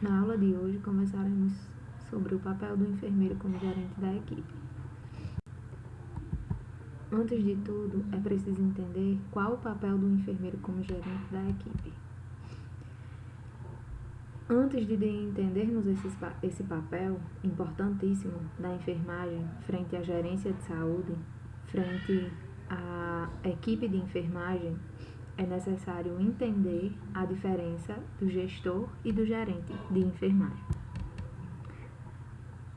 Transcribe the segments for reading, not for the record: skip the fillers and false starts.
Na aula de hoje, conversaremos sobre o papel do enfermeiro como gerente da equipe. Antes de tudo, é preciso entender qual o papel do enfermeiro como gerente da equipe. Antes de entendermos esse papel importantíssimo da enfermagem frente à gerência de saúde, frente à equipe de enfermagem, é necessário entender a diferença do gestor e do gerente de enfermagem.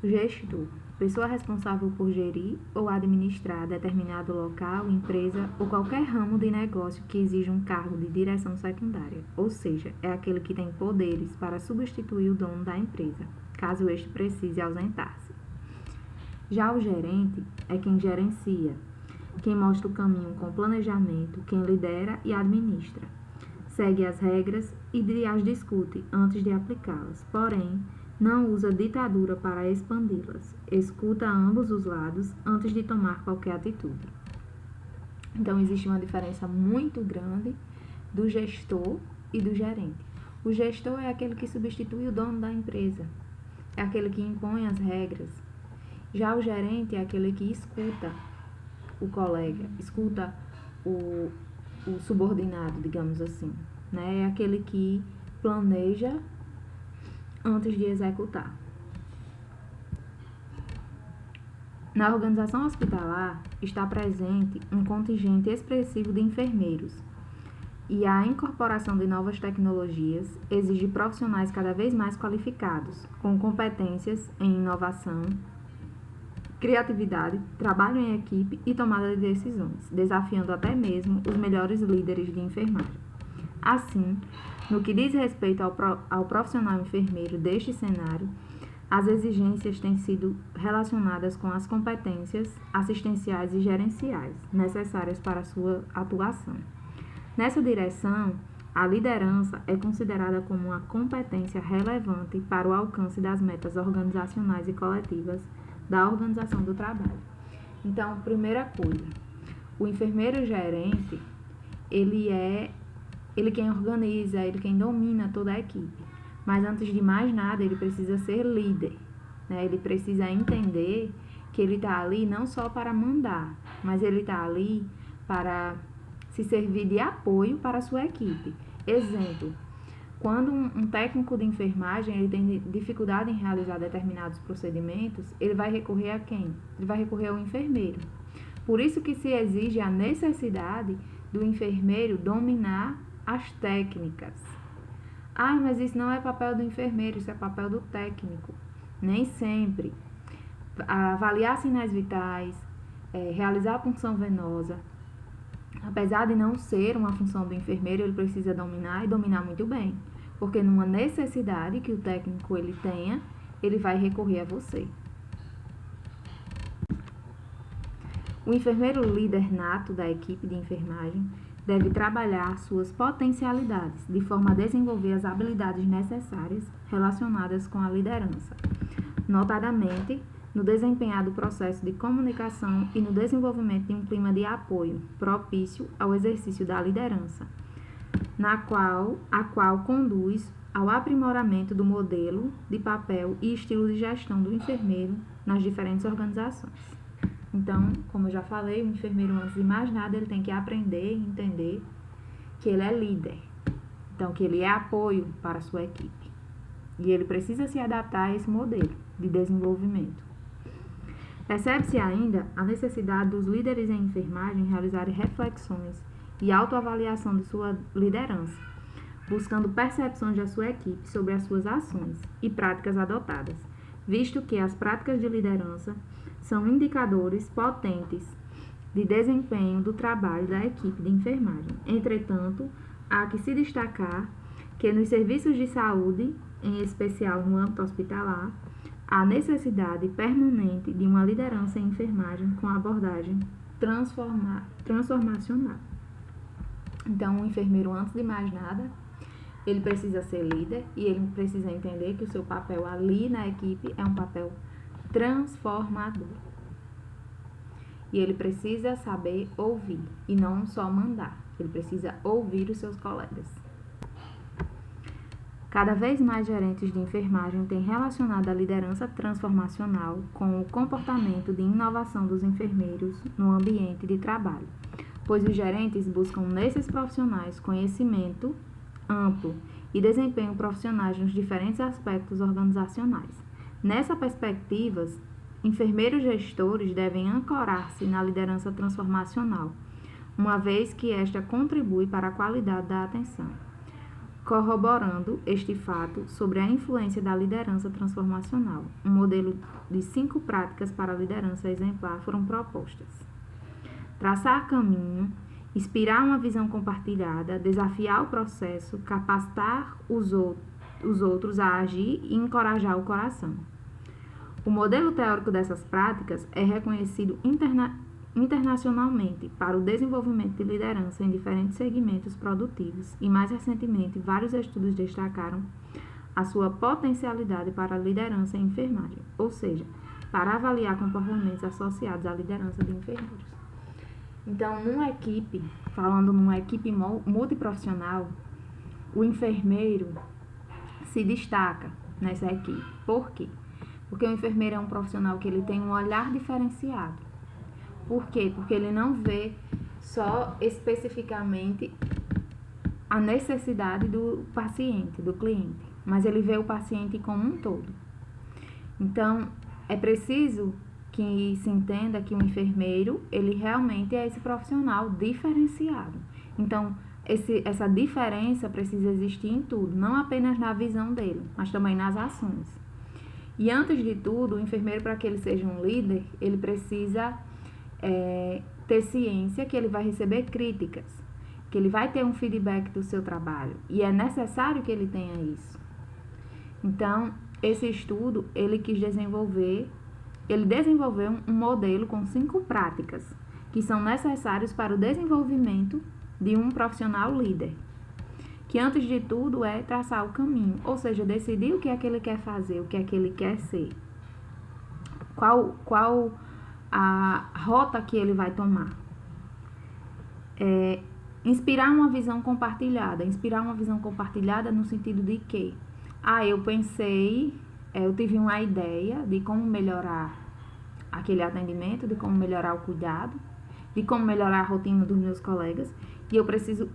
O gestor, pessoa responsável por gerir ou administrar determinado local, empresa ou qualquer ramo de negócio que exija um cargo de direção secundária, ou seja, é aquele que tem poderes para substituir o dono da empresa, caso este precise ausentar-se. Já o gerente é quem gerencia, quem mostra o caminho com planejamento, quem lidera e administra. Segue as regras e as discute antes de aplicá-las, porém, não usa ditadura para expandi-las. Escuta ambos os lados antes de tomar qualquer atitude. Então, existe uma diferença muito grande do gestor e do gerente. O gestor é aquele que substitui o dono da empresa, é aquele que impõe as regras. Já o gerente é aquele que escuta o colega, escuta o subordinado, digamos assim, né? É aquele que planeja antes de executar. Na organização hospitalar está presente um contingente expressivo de enfermeiros e a incorporação de novas tecnologias exige profissionais cada vez mais qualificados, com competências em inovação, criatividade, trabalho em equipe e tomada de decisões, desafiando até mesmo os melhores líderes de enfermagem. Assim, no que diz respeito ao profissional enfermeiro deste cenário, as exigências têm sido relacionadas com as competências assistenciais e gerenciais necessárias para a sua atuação. Nessa direção, a liderança é considerada como uma competência relevante para o alcance das metas organizacionais e coletivas da organização do trabalho. Então, primeira coisa, o enfermeiro gerente, ele quem organiza, ele quem domina toda a equipe. Mas antes de mais nada, ele precisa ser líder, né? Ele precisa entender que ele está ali não só para mandar, mas ele está ali para se servir de apoio para a sua equipe. Exemplo, quando um técnico de enfermagem ele tem dificuldade em realizar determinados procedimentos, ele vai recorrer a quem? Ele vai recorrer ao enfermeiro. Por isso que se exige a necessidade do enfermeiro dominar as técnicas. Mas isso não é papel do enfermeiro, isso é papel do técnico. Nem sempre. Avaliar sinais vitais, realizar a punção venosa, apesar de não ser uma função do enfermeiro, ele precisa dominar e dominar muito bem. Porque numa necessidade que o técnico ele tenha, ele vai recorrer a você. O enfermeiro líder nato da equipe de enfermagem deve trabalhar suas potencialidades, de forma a desenvolver as habilidades necessárias relacionadas com a liderança, notadamente no desempenhar do processo de comunicação e no desenvolvimento de um clima de apoio propício ao exercício da liderança, a qual conduz ao aprimoramento do modelo de papel e estilo de gestão do enfermeiro nas diferentes organizações. Então, como eu já falei, o enfermeiro, antes de mais nada, ele tem que aprender e entender que ele é líder. Então, que ele é apoio para a sua equipe. E ele precisa se adaptar a esse modelo de desenvolvimento. Percebe-se ainda a necessidade dos líderes em enfermagem realizarem reflexões e autoavaliação de sua liderança, buscando percepções da sua equipe sobre as suas ações e práticas adotadas, visto que as práticas de liderança são indicadores potentes de desempenho do trabalho da equipe de enfermagem. Entretanto, há que se destacar que nos serviços de saúde, em especial no âmbito hospitalar, há necessidade permanente de uma liderança em enfermagem com abordagem transformacional. Então, o enfermeiro, antes de mais nada, ele precisa ser líder e ele precisa entender que o seu papel ali na equipe é um papel transformador. E ele precisa saber ouvir e não só mandar. Ele precisa ouvir os seus colegas. Cada vez mais gerentes de enfermagem têm relacionado a liderança transformacional com o comportamento de inovação dos enfermeiros no ambiente de trabalho, pois os gerentes buscam nesses profissionais conhecimento amplo e desempenho profissionais nos diferentes aspectos organizacionais. Nessa perspectiva, enfermeiros gestores devem ancorar-se na liderança transformacional, uma vez que esta contribui para a qualidade da atenção. Corroborando este fato sobre a influência da liderança transformacional, um modelo de 5 práticas para a liderança exemplar foram propostas. Traçar caminho, inspirar uma visão compartilhada, desafiar o processo, capacitar os outros a agir e encorajar o coração. O modelo teórico dessas práticas é reconhecido internacionalmente para o desenvolvimento de liderança em diferentes segmentos produtivos e, mais recentemente, vários estudos destacaram a sua potencialidade para a liderança em enfermagem, ou seja, para avaliar comportamentos associados à liderança de enfermeiros. Então, falando numa equipe multiprofissional, o enfermeiro se destaca nessa equipe. Por quê? Porque o enfermeiro é um profissional que ele tem um olhar diferenciado. Por quê? Porque ele não vê só especificamente a necessidade do paciente, do cliente, mas ele vê o paciente como um todo. Então, é preciso que se entenda que o enfermeiro, ele realmente é esse profissional diferenciado. Então, essa diferença precisa existir em tudo, não apenas na visão dele, mas também nas ações. E antes de tudo, o enfermeiro, para que ele seja um líder, ele precisa ter ciência que ele vai receber críticas, que ele vai ter um feedback do seu trabalho, e é necessário que ele tenha isso. Então, esse estudo, ele desenvolveu um modelo com 5 práticas, que são necessárias para o desenvolvimento de um profissional líder, que antes de tudo é traçar o caminho, ou seja, decidir o que é que ele quer fazer, o que é que ele quer ser, qual a rota que ele vai tomar. Inspirar uma visão compartilhada no sentido de que, eu tive uma ideia de como melhorar aquele atendimento, de como melhorar o cuidado, de como melhorar a rotina dos meus colegas, e eu preciso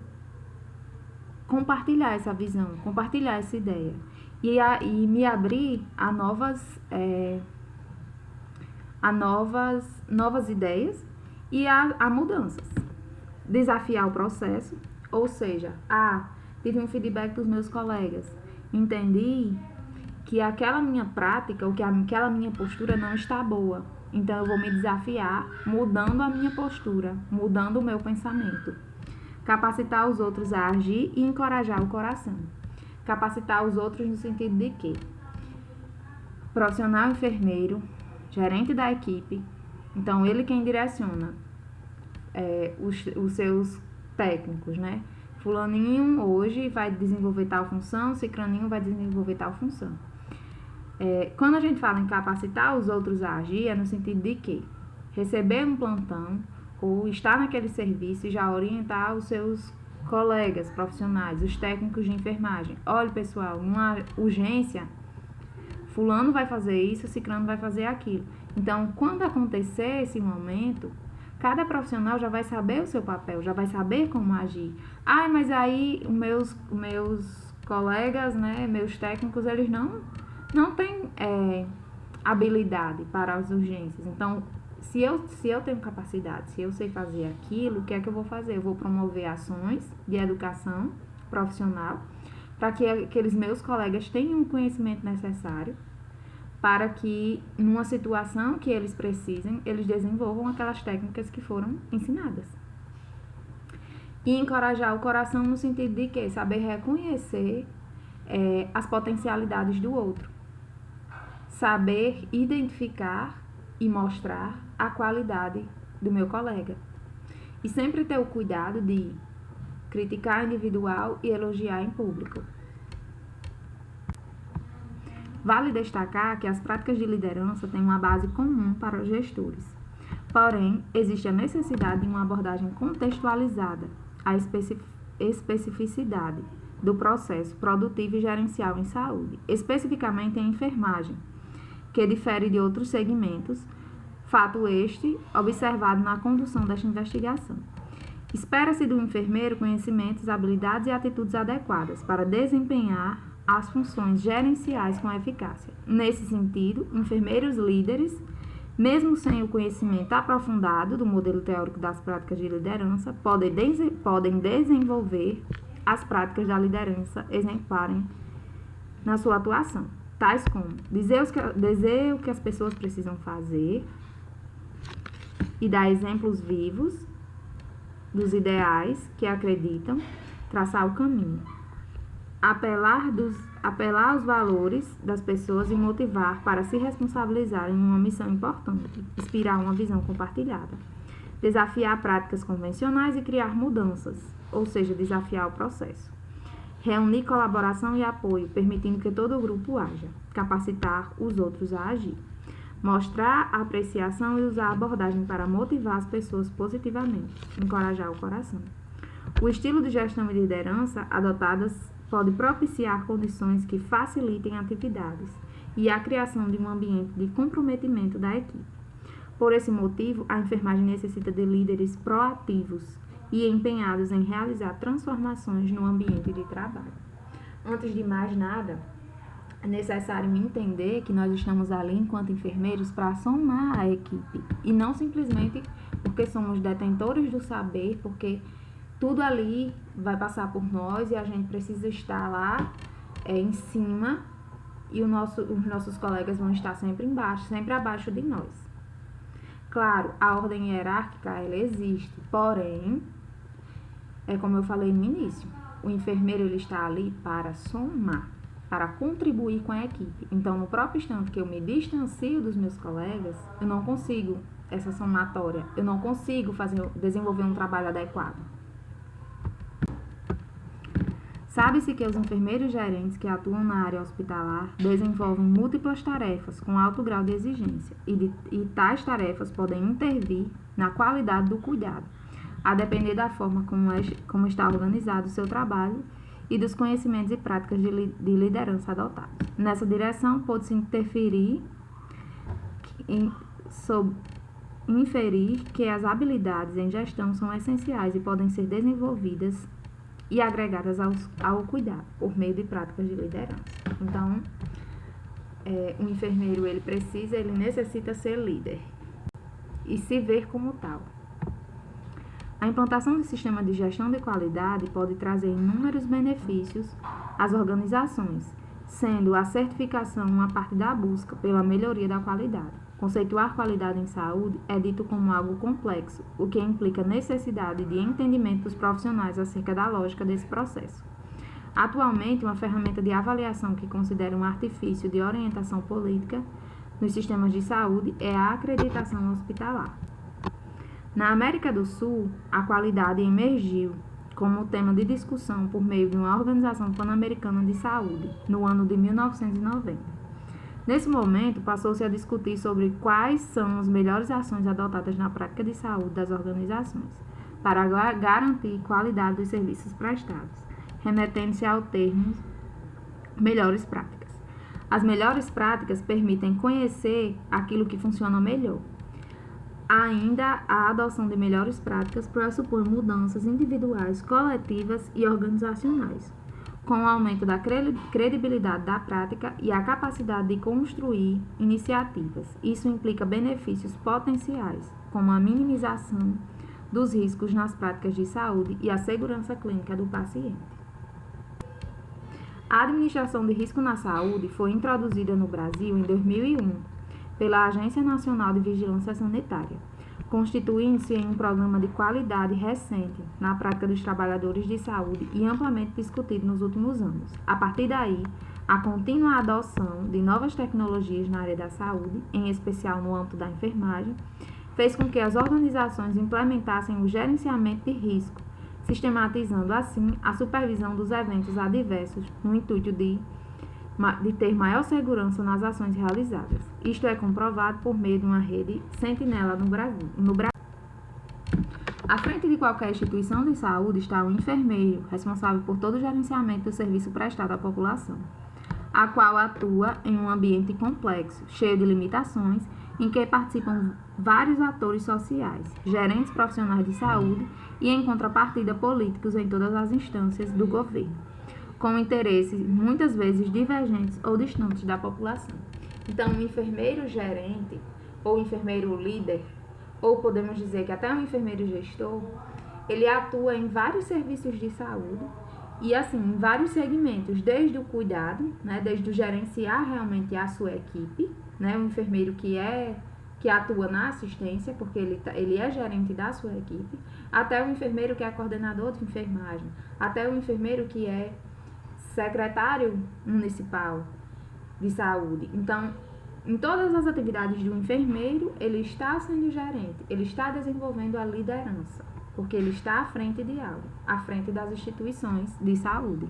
compartilhar essa visão, compartilhar essa ideia, e me abrir a novas ideias e a mudanças. Desafiar o processo, ou seja, tive um feedback dos meus colegas, entendi que aquela minha prática, ou que aquela minha postura não está boa, então eu vou me desafiar mudando a minha postura, mudando o meu pensamento. Capacitar os outros a agir e encorajar o coração. Capacitar os outros no sentido de que profissional enfermeiro, gerente da equipe, então ele quem direciona os seus técnicos, né? Fulaninho hoje vai desenvolver tal função, cicraninho vai desenvolver tal função. Quando a gente fala em capacitar os outros a agir, é no sentido de que receber um plantão ou estar naquele serviço e já orientar os seus colegas profissionais, os técnicos de enfermagem. Olha, pessoal, numa urgência, fulano vai fazer isso, ciclano vai fazer aquilo. Então, quando acontecer esse momento, cada profissional já vai saber o seu papel, já vai saber como agir. Mas aí meus colegas, né, meus técnicos, eles não têm habilidade para as urgências. Então, se eu tenho capacidade, se eu sei fazer aquilo, o que é que eu vou fazer? Eu vou promover ações de educação profissional para que aqueles meus colegas tenham o conhecimento necessário para que, numa situação que eles precisem, eles desenvolvam aquelas técnicas que foram ensinadas. E encorajar o coração no sentido de que saber reconhecer as potencialidades do outro. Saber identificar e mostrar a qualidade do meu colega. E sempre ter o cuidado de criticar individual e elogiar em público. Vale destacar que as práticas de liderança têm uma base comum para os gestores. Porém, existe a necessidade de uma abordagem contextualizada à especificidade do processo produtivo e gerencial em saúde, especificamente em enfermagem, que difere de outros segmentos, fato este observado na condução desta investigação. Espera-se do enfermeiro conhecimentos, habilidades e atitudes adequadas para desempenhar as funções gerenciais com eficácia. Nesse sentido, enfermeiros líderes, mesmo sem o conhecimento aprofundado do modelo teórico das práticas de liderança, podem desenvolver as práticas da liderança exemplarem na sua atuação, tais como dizer o que as pessoas precisam fazer e dar exemplos vivos dos ideais que acreditam, traçar o caminho, apelar aos valores das pessoas e motivar para se responsabilizarem em uma missão importante, inspirar uma visão compartilhada, desafiar práticas convencionais e criar mudanças, ou seja, desafiar o processo, reunir colaboração e apoio, permitindo que todo o grupo haja, capacitar os outros a agir, mostrar a apreciação e usar a abordagem para motivar as pessoas positivamente, encorajar o coração. O estilo de gestão e liderança adotadas pode propiciar condições que facilitem atividades e a criação de um ambiente de comprometimento da equipe. Por esse motivo, a enfermagem necessita de líderes proativos e empenhados em realizar transformações no ambiente de trabalho. Antes de mais nada, é necessário entender que nós estamos ali enquanto enfermeiros para somar a equipe e não simplesmente porque somos detentores do saber, porque tudo ali vai passar por nós e a gente precisa estar lá em cima e os nossos colegas vão estar sempre embaixo, sempre abaixo de nós. Claro, a ordem hierárquica ela existe, porém, é como eu falei no início, o enfermeiro ele está ali para somar, para contribuir com a equipe. Então, no próprio instante que eu me distancio dos meus colegas, eu não consigo essa somatória, eu não consigo desenvolver um trabalho adequado. Sabe-se que os enfermeiros gerentes que atuam na área hospitalar desenvolvem múltiplas tarefas com alto grau de exigência e tais tarefas podem intervir na qualidade do cuidado, a depender da forma como está organizado o seu trabalho e dos conhecimentos e práticas de liderança adotados. Nessa direção, pode-se inferir que as habilidades em gestão são essenciais e podem ser desenvolvidas e agregadas ao cuidado, por meio de práticas de liderança. Então, o enfermeiro, ele necessita ser líder e se ver como tal. A implantação de sistema de gestão de qualidade pode trazer inúmeros benefícios às organizações, sendo a certificação uma parte da busca pela melhoria da qualidade. Conceituar qualidade em saúde é dito como algo complexo, o que implica necessidade de entendimento dos profissionais acerca da lógica desse processo. Atualmente, uma ferramenta de avaliação que considera um artifício de orientação política nos sistemas de saúde é a acreditação hospitalar. Na América do Sul, a qualidade emergiu como tema de discussão por meio de uma Organização Pan-Americana de Saúde, no ano de 1990. Nesse momento, passou-se a discutir sobre quais são as melhores ações adotadas na prática de saúde das organizações para garantir qualidade dos serviços prestados, remetendo-se ao termo melhores práticas. As melhores práticas permitem conhecer aquilo que funciona melhor. Ainda, a adoção de melhores práticas pressupõe mudanças individuais, coletivas e organizacionais, com o aumento da credibilidade da prática e a capacidade de construir iniciativas. Isso implica benefícios potenciais, como a minimização dos riscos nas práticas de saúde e a segurança clínica do paciente. A administração de risco na saúde foi introduzida no Brasil em 2001 pela Agência Nacional de Vigilância Sanitária, constituindo-se em um programa de qualidade recente na prática dos trabalhadores de saúde e amplamente discutido nos últimos anos. A partir daí, a contínua adoção de novas tecnologias na área da saúde, em especial no âmbito da enfermagem, fez com que as organizações implementassem o gerenciamento de risco, sistematizando assim a supervisão dos eventos adversos no intuito de ter maior segurança nas ações realizadas. Isto é comprovado por meio de uma rede sentinela no Brasil. À frente de qualquer instituição de saúde está o enfermeiro, responsável por todo o gerenciamento do serviço prestado à população, a qual atua em um ambiente complexo, cheio de limitações, em que participam vários atores sociais, gerentes profissionais de saúde e, em contrapartida, políticos em todas as instâncias do governo, com interesses muitas vezes divergentes ou distantes da população. Então, o enfermeiro gerente ou enfermeiro líder, ou podemos dizer que até um enfermeiro gestor, ele atua em vários serviços de saúde e assim, em vários segmentos, desde o cuidado, né, desde o gerenciar realmente a sua equipe, né, o enfermeiro que atua na assistência, porque ele é gerente da sua equipe, até o enfermeiro que é coordenador de enfermagem, até o enfermeiro que é secretário municipal de saúde. Então, em todas as atividades do enfermeiro, ele está sendo gerente, ele está desenvolvendo a liderança, porque ele está à frente de algo, à frente das instituições de saúde.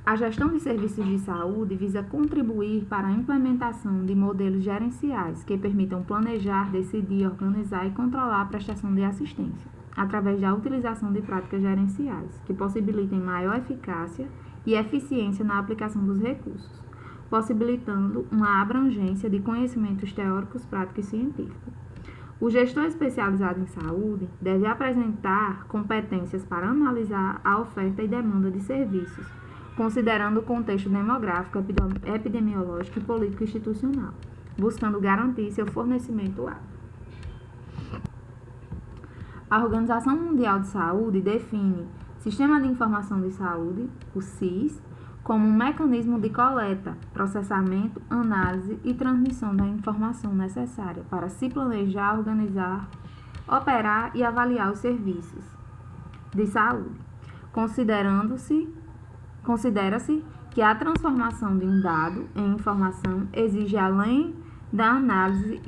A gestão de serviços de saúde visa contribuir para a implementação de modelos gerenciais que permitam planejar, decidir, organizar e controlar a prestação de assistência, através da utilização de práticas gerenciais, que possibilitem maior eficácia e eficiência na aplicação dos recursos, possibilitando uma abrangência de conhecimentos teóricos, práticos e científicos. O gestor especializado em saúde deve apresentar competências para analisar a oferta e demanda de serviços, considerando o contexto demográfico, epidemiológico e político institucional, buscando garantir seu fornecimento hábil. A Organização Mundial de Saúde define Sistema de Informação de Saúde, o SIS, como um mecanismo de coleta, processamento, análise e transmissão da informação necessária para se planejar, organizar, operar e avaliar os serviços de saúde. Considera-se que a transformação de um dado em informação exige, além da análise,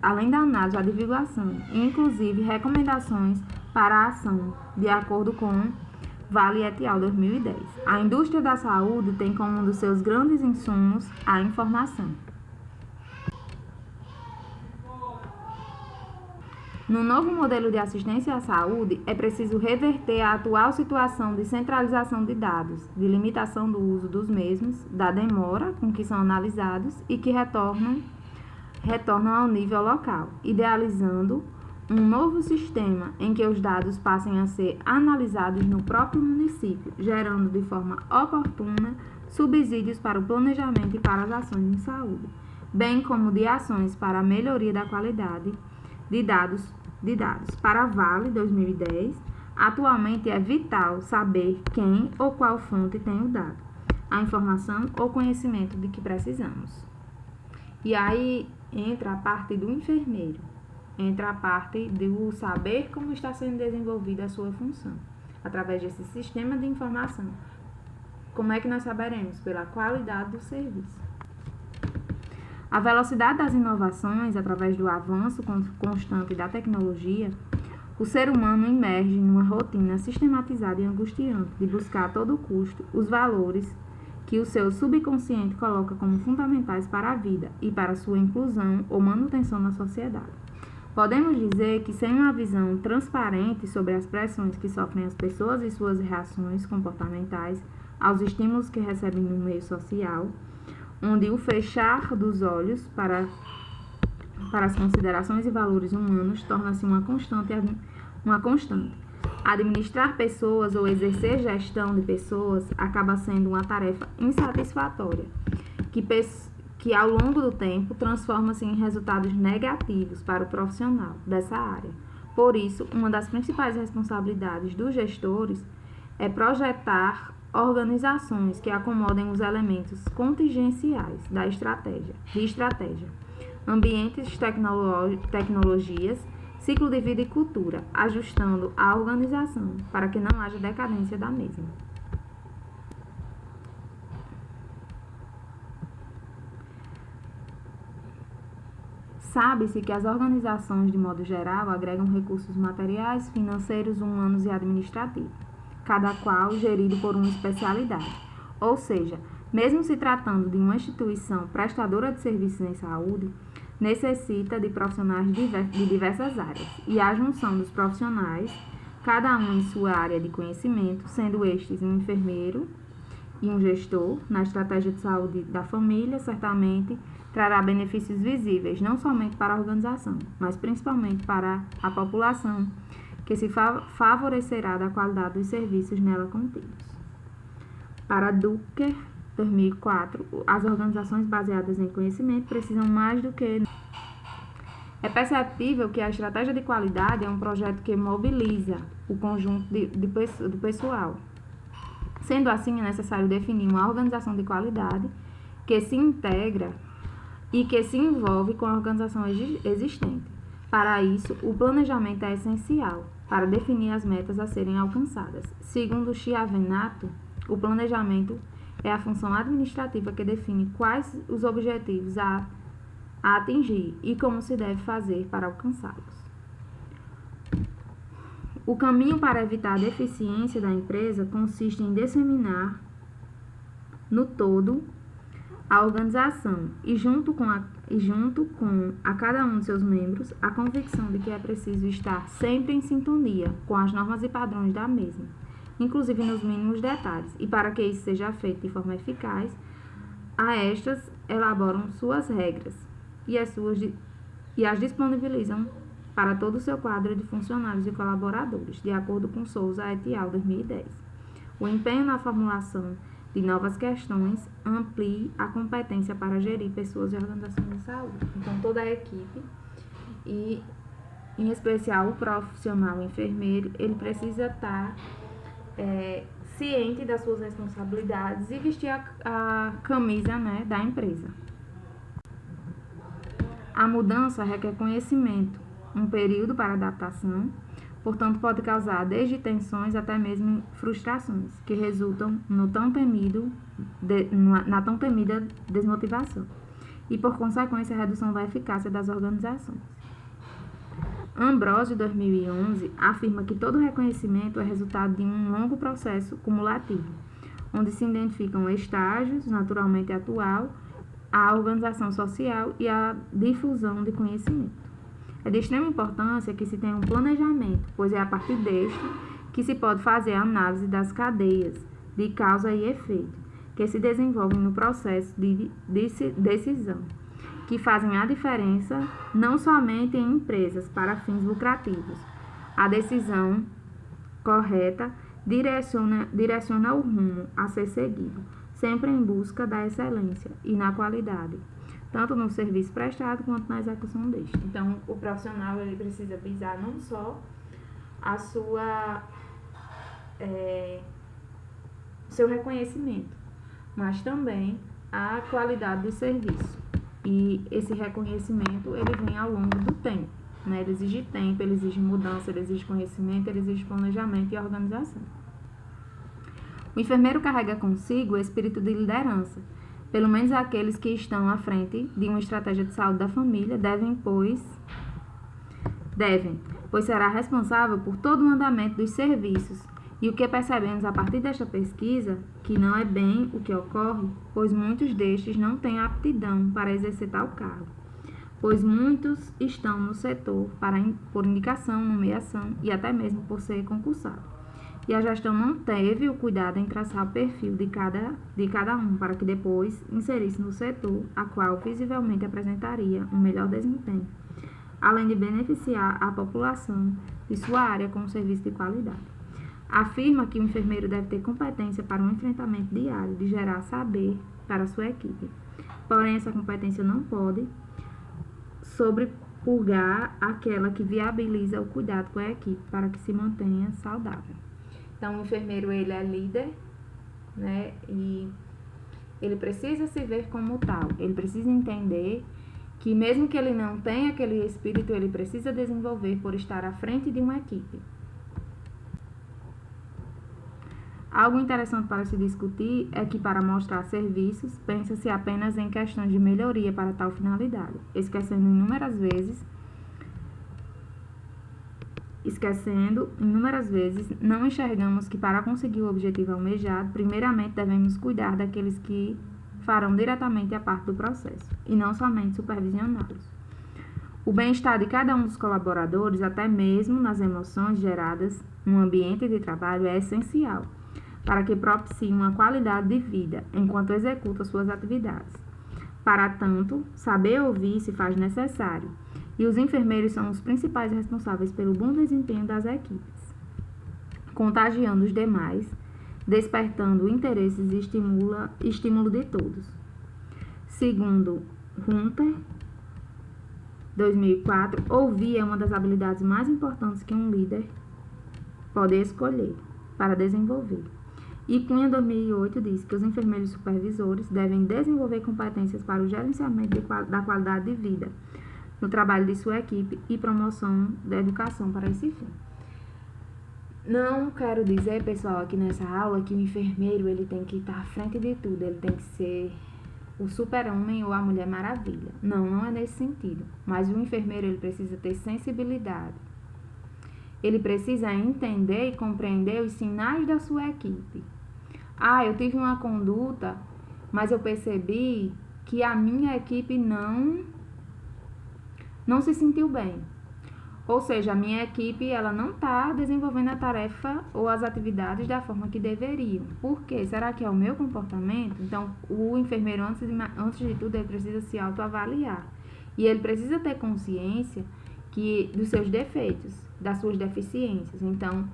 a divulgação, e inclusive recomendações para a ação, de acordo com Vale et al. 2010. A indústria da saúde tem como um dos seus grandes insumos a informação. No novo modelo de assistência à saúde, é preciso reverter a atual situação de centralização de dados, de limitação do uso dos mesmos, da demora com que são analisados e que retornam ao nível local, idealizando um novo sistema em que os dados passem a ser analisados no próprio município, gerando de forma oportuna subsídios para o planejamento e para as ações em saúde, bem como de ações para a melhoria da qualidade de dados. Para a Vale 2010, atualmente é vital saber quem ou qual fonte tem o dado, a informação ou conhecimento de que precisamos. E aí entra a parte do enfermeiro, entra a parte do saber como está sendo desenvolvida a sua função, através desse sistema de informação. Como é que nós saberemos? Pela qualidade do serviço. A velocidade das inovações, através do avanço constante da tecnologia, o ser humano emerge numa rotina sistematizada e angustiante de buscar a todo custo os valores que o seu subconsciente coloca como fundamentais para a vida e para sua inclusão ou manutenção na sociedade. Podemos dizer que sem uma visão transparente sobre as pressões que sofrem as pessoas e suas reações comportamentais aos estímulos que recebem no meio social, onde o fechar dos olhos para as considerações e valores humanos torna-se uma constante. Administrar pessoas ou exercer gestão de pessoas acaba sendo uma tarefa insatisfatória, que ao longo do tempo transforma-se em resultados negativos para o profissional dessa área. Por isso, uma das principais responsabilidades dos gestores é projetar organizações que acomodem os elementos contingenciais de estratégia, ambientes, tecnologias, ciclo de vida e cultura, ajustando a organização para que não haja decadência da mesma. Sabe-se que as organizações, de modo geral, agregam recursos materiais, financeiros, humanos e administrativos, cada qual gerido por uma especialidade. Ou seja, mesmo se tratando de uma instituição prestadora de serviços em saúde, necessita de profissionais de diversas áreas, e a junção dos profissionais, cada um em sua área de conhecimento, sendo estes um enfermeiro e um gestor, na estratégia de saúde da família, certamente trará benefícios visíveis, não somente para a organização, mas principalmente para a população, que se favorecerá da qualidade dos serviços nela contidos. Para Drucker, 2004, as organizações baseadas em conhecimento precisam mais do que... É perceptível que a estratégia de qualidade é um projeto que mobiliza o conjunto do pessoal. Sendo assim, é necessário definir uma organização de qualidade que se integra e que se envolve com a organização existente. Para isso, o planejamento é essencial para definir as metas a serem alcançadas. Segundo Chiavenato, o planejamento é a função administrativa que define quais os objetivos a atingir e como se deve fazer para alcançá-los. O caminho para evitar a deficiência da empresa consiste em disseminar no todo a organização e junto com a cada um de seus membros a convicção de que é preciso estar sempre em sintonia com as normas e padrões da mesma, inclusive nos mínimos detalhes, e para que isso seja feito de forma eficaz, a estas elaboram suas regras e as disponibilizam para todo o seu quadro de funcionários e colaboradores, de acordo com Souza et al. 2010. O empenho na formulação de novas questões amplie a competência para gerir pessoas e organizações de saúde. Então, toda a equipe, e em especial o profissional enfermeiro, ele precisa estar ciente das suas responsabilidades e vestir a camisa, né, da empresa. A mudança requer conhecimento, um período para adaptação, portanto pode causar desde tensões até mesmo frustrações, que resultam na tão temida desmotivação e, por consequência, a redução da eficácia das organizações. Ambrosio, 2011, afirma que todo reconhecimento é resultado de um longo processo cumulativo, onde se identificam estágios, naturalmente atual, a organização social e a difusão de conhecimento. É de extrema importância que se tenha um planejamento, pois é a partir deste que se pode fazer a análise das cadeias de causa e efeito, que se desenvolvem no processo de decisão, que fazem a diferença não somente em empresas para fins lucrativos. A decisão correta direciona o rumo a ser seguido, sempre em busca da excelência e na qualidade, tanto no serviço prestado quanto na execução deste. Então, o profissional ele precisa visar não só a seu reconhecimento, mas também a qualidade do serviço. E esse reconhecimento ele vem ao longo do tempo, né? Ele exige tempo, ele exige mudança, ele exige conhecimento, ele exige planejamento e organização. O enfermeiro carrega consigo o espírito de liderança. Pelo menos aqueles que estão à frente de uma estratégia de saúde da família devem, pois será responsável por todo o andamento dos serviços. E o que percebemos a partir desta pesquisa, que não é bem o que ocorre, pois muitos destes não têm aptidão para exercer tal cargo, pois muitos estão no setor por indicação, nomeação e até mesmo por ser concursado. E a gestão não teve o cuidado em traçar o perfil de cada um, para que depois inserisse no setor, a qual visivelmente apresentaria um melhor desempenho, além de beneficiar a população de sua área com um serviço de qualidade. Afirma que o enfermeiro deve ter competência para um enfrentamento diário de gerar saber para a sua equipe. Porém, essa competência não pode sobrepurgar aquela que viabiliza o cuidado com a equipe para que se mantenha saudável. Então, o enfermeiro, ele é líder, né? E ele precisa se ver como tal. Ele precisa entender que mesmo que ele não tenha aquele espírito, ele precisa desenvolver por estar à frente de uma equipe. Algo interessante para se discutir é que, para mostrar serviços, pensa-se apenas em questões de melhoria para tal finalidade, esquecendo inúmeras vezes, não enxergamos que, para conseguir o objetivo almejado, primeiramente devemos cuidar daqueles que farão diretamente a parte do processo, e não somente supervisioná-los. O bem-estar de cada um dos colaboradores, até mesmo nas emoções geradas no ambiente de trabalho, é essencial para que propicie uma qualidade de vida enquanto executa suas atividades. Para tanto, saber ouvir se faz necessário, e os enfermeiros são os principais responsáveis pelo bom desempenho das equipes, contagiando os demais, despertando interesses e estímulo de todos. Segundo Hunter, 2004, ouvir é uma das habilidades mais importantes que um líder pode escolher para desenvolver. E Cunha, 2008, diz que os enfermeiros supervisores devem desenvolver competências para o gerenciamento da qualidade de vida no trabalho de sua equipe e promoção da educação para esse fim. Não quero dizer, pessoal, aqui nessa aula que o enfermeiro ele tem que estar à frente de tudo, ele tem que ser o super-homem ou a mulher maravilha. Não é nesse sentido. Mas o enfermeiro ele precisa ter sensibilidade. Ele precisa entender e compreender os sinais da sua equipe. Eu tive uma conduta, mas eu percebi que a minha equipe não se sentiu bem. Ou seja, a minha equipe ela não está desenvolvendo a tarefa ou as atividades da forma que deveriam. Por quê? Será que é o meu comportamento? Então, o enfermeiro, antes de tudo, ele precisa se autoavaliar. E ele precisa ter consciência dos seus defeitos, das suas deficiências. Então,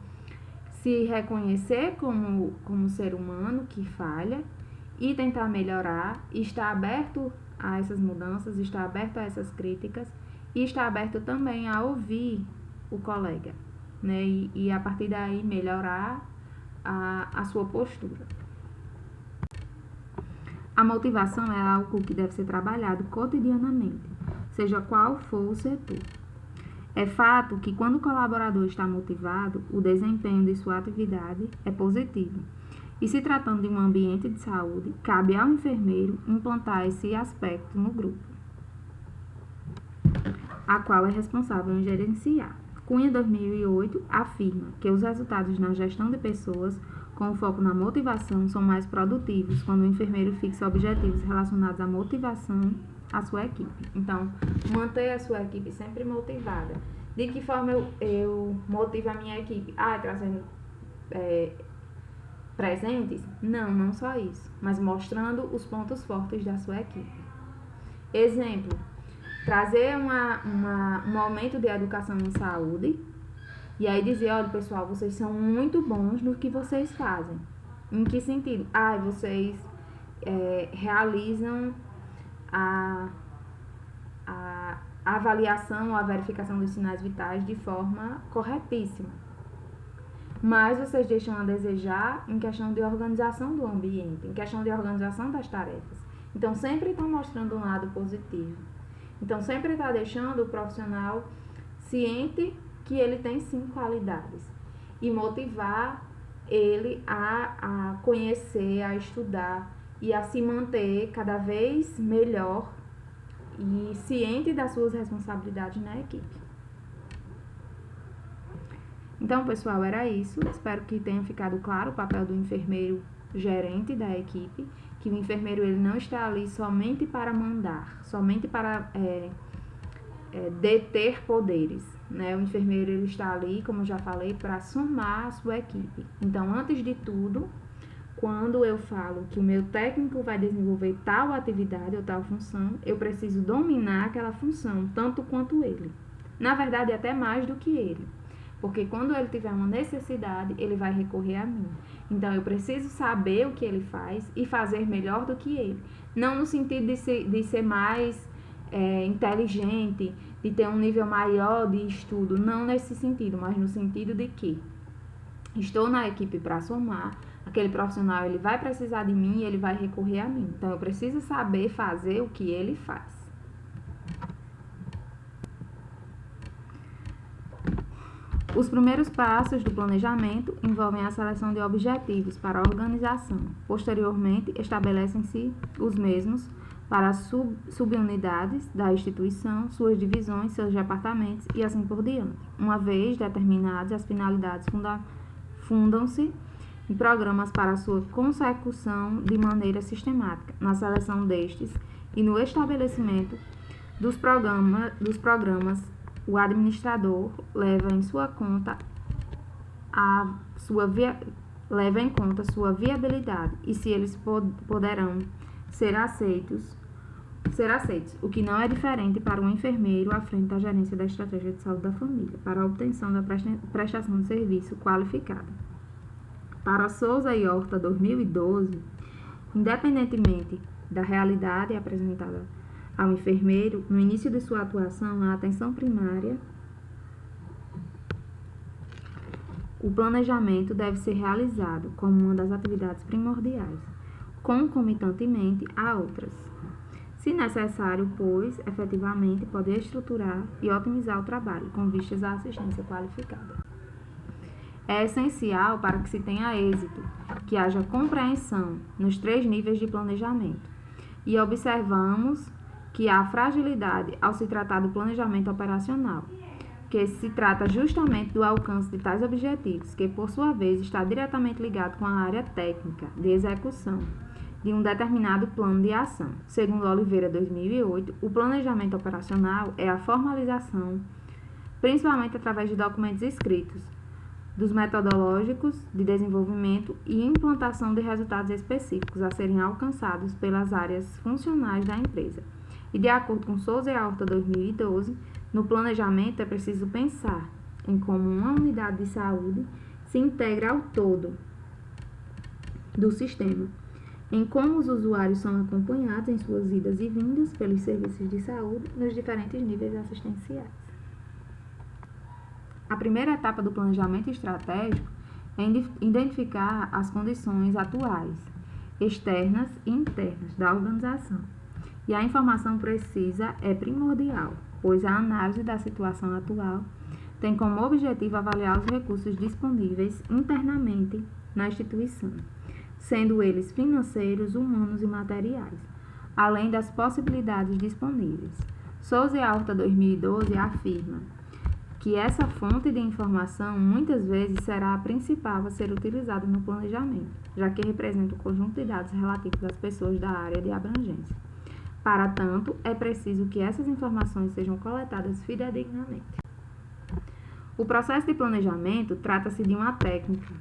se reconhecer como ser humano que falha e tentar melhorar, estar aberto a essas mudanças, estar aberto a essas críticas e estar aberto também a ouvir o colega, né? E a partir daí melhorar a sua postura. A motivação é algo que deve ser trabalhado cotidianamente, seja qual for o setor. É fato que quando o colaborador está motivado, o desempenho de sua atividade é positivo. E se tratando de um ambiente de saúde, cabe ao enfermeiro implantar esse aspecto no grupo, a qual é responsável em gerenciar. Cunha, 2008, afirma que os resultados na gestão de pessoas com foco na motivação são mais produtivos quando o enfermeiro fixa objetivos relacionados à motivação à sua equipe. Então, manter a sua equipe sempre motivada. De que forma eu motivo a minha equipe? Trazendo presentes? Não só isso, mas mostrando os pontos fortes da sua equipe. Exemplo, trazer um aumento de educação em saúde e aí dizer, olha pessoal, vocês são muito bons no que vocês fazem. Em que sentido? Vocês realizam a avaliação ou a verificação dos sinais vitais de forma corretíssima. Mas vocês deixam a desejar em questão de organização do ambiente, em questão de organização das tarefas. Então, sempre estão mostrando um lado positivo. Então, sempre está deixando o profissional ciente que ele tem sim qualidades e motivar ele a conhecer, a estudar e a se manter cada vez melhor e ciente das suas responsabilidades na equipe. Então, pessoal, era isso. Espero que tenha ficado claro o papel do enfermeiro gerente da equipe, que o enfermeiro ele não está ali somente para mandar, somente para deter poderes, né? O enfermeiro ele está ali, como eu já falei, para somar a sua equipe. Então, antes de tudo, quando eu falo que o meu técnico vai desenvolver tal atividade ou tal função, eu preciso dominar aquela função, tanto quanto ele. Na verdade, até mais do que ele. Porque quando ele tiver uma necessidade, ele vai recorrer a mim. Então, eu preciso saber o que ele faz e fazer melhor do que ele. Não no sentido de ser mais inteligente, de ter um nível maior de estudo. Não nesse sentido, mas no sentido de que estou na equipe para somar. Aquele profissional ele vai precisar de mim e ele vai recorrer a mim. Então, eu preciso saber fazer o que ele faz. Os primeiros passos do planejamento envolvem a seleção de objetivos para a organização. Posteriormente, estabelecem-se os mesmos para as subunidades da instituição, suas divisões, seus departamentos e assim por diante. Uma vez determinadas as finalidades, fundam-se em programas para sua consecução de maneira sistemática, na seleção destes e no estabelecimento dos programas, o administrador leva em conta sua viabilidade e se eles poderão ser aceitos, o que não é diferente para um enfermeiro à frente da gerência da estratégia de saúde da família, para a obtenção da prestação de serviço qualificada. Para Souza e Horta 2012, independentemente da realidade apresentada ao enfermeiro, no início de sua atuação, a atenção primária, o planejamento deve ser realizado como uma das atividades primordiais, concomitantemente a outras. Se necessário, pois, efetivamente pode estruturar e otimizar o trabalho com vistas à assistência qualificada. É essencial para que se tenha êxito que haja compreensão nos 3 níveis de planejamento. E observamos que há fragilidade ao se tratar do planejamento operacional, que se trata justamente do alcance de tais objetivos, que por sua vez está diretamente ligado com a área técnica de execução de um determinado plano de ação. Segundo Oliveira 2008, o planejamento operacional é a formalização, principalmente através de documentos escritos, dos metodológicos de desenvolvimento e implantação de resultados específicos a serem alcançados pelas áreas funcionais da empresa. E de acordo com Souza e Horta 2012, no planejamento é preciso pensar em como uma unidade de saúde se integra ao todo do sistema, em como os usuários são acompanhados em suas idas e vindas pelos serviços de saúde nos diferentes níveis assistenciais. A primeira etapa do planejamento estratégico é identificar as condições atuais, externas e internas da organização. E a informação precisa é primordial, pois a análise da situação atual tem como objetivo avaliar os recursos disponíveis internamente na instituição, sendo eles financeiros, humanos e materiais, além das possibilidades disponíveis. Souza e Horta 2012 afirma que essa fonte de informação muitas vezes será a principal a ser utilizada no planejamento, já que representa o conjunto de dados relativos às pessoas da área de abrangência. Para tanto, é preciso que essas informações sejam coletadas fidedignamente. O processo de planejamento trata-se de uma técnica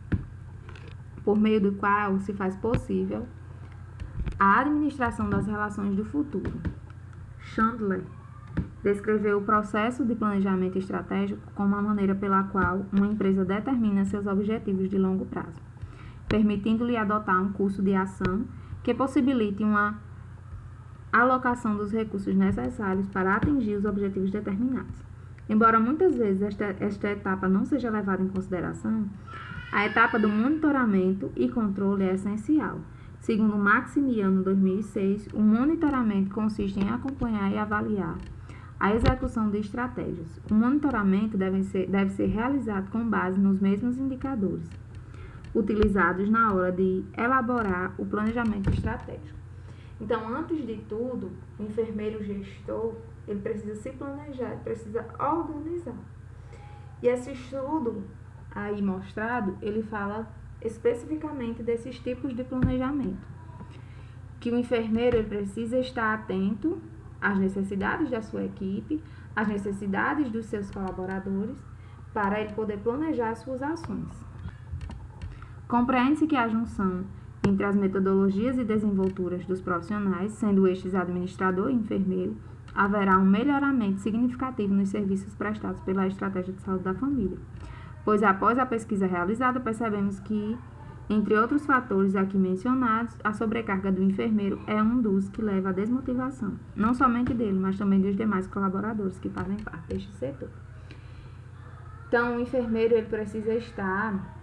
por meio do qual se faz possível a administração das relações do futuro. Chandler descreveu o processo de planejamento estratégico como a maneira pela qual uma empresa determina seus objetivos de longo prazo, permitindo-lhe adotar um curso de ação que possibilite uma alocação dos recursos necessários para atingir os objetivos determinados. Embora muitas vezes esta etapa não seja levada em consideração, a etapa do monitoramento e controle é essencial. Segundo Maximiano 2006, o monitoramento consiste em acompanhar e avaliar a execução de estratégias. O monitoramento deve ser realizado com base nos mesmos indicadores utilizados na hora de elaborar o planejamento estratégico. Então, antes de tudo, o enfermeiro gestor, ele precisa se planejar, ele precisa organizar. E esse estudo aí mostrado, ele fala especificamente desses tipos de planejamento. Que o enfermeiro ele precisa estar atento às necessidades da sua equipe, às necessidades dos seus colaboradores, para ele poder planejar as suas ações. Compreende-se que a junção entre as metodologias e desenvolturas dos profissionais, sendo estes administrador e enfermeiro, haverá um melhoramento significativo nos serviços prestados pela estratégia de saúde da família. Pois após a pesquisa realizada, percebemos que, entre outros fatores aqui mencionados, a sobrecarga do enfermeiro é um dos que leva à desmotivação, não somente dele, mas também dos demais colaboradores que fazem parte deste setor. Então, o enfermeiro ele precisa estar,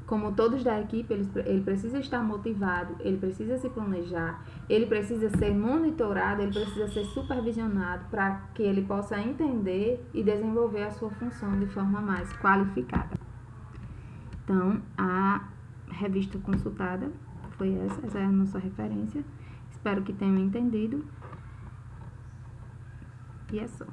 como todos da equipe, ele precisa estar motivado, ele precisa se planejar, ele precisa ser monitorado, ele precisa ser supervisionado para que ele possa entender e desenvolver a sua função de forma mais qualificada. Então, a revista consultada foi essa é a nossa referência. Espero que tenham entendido. E é só.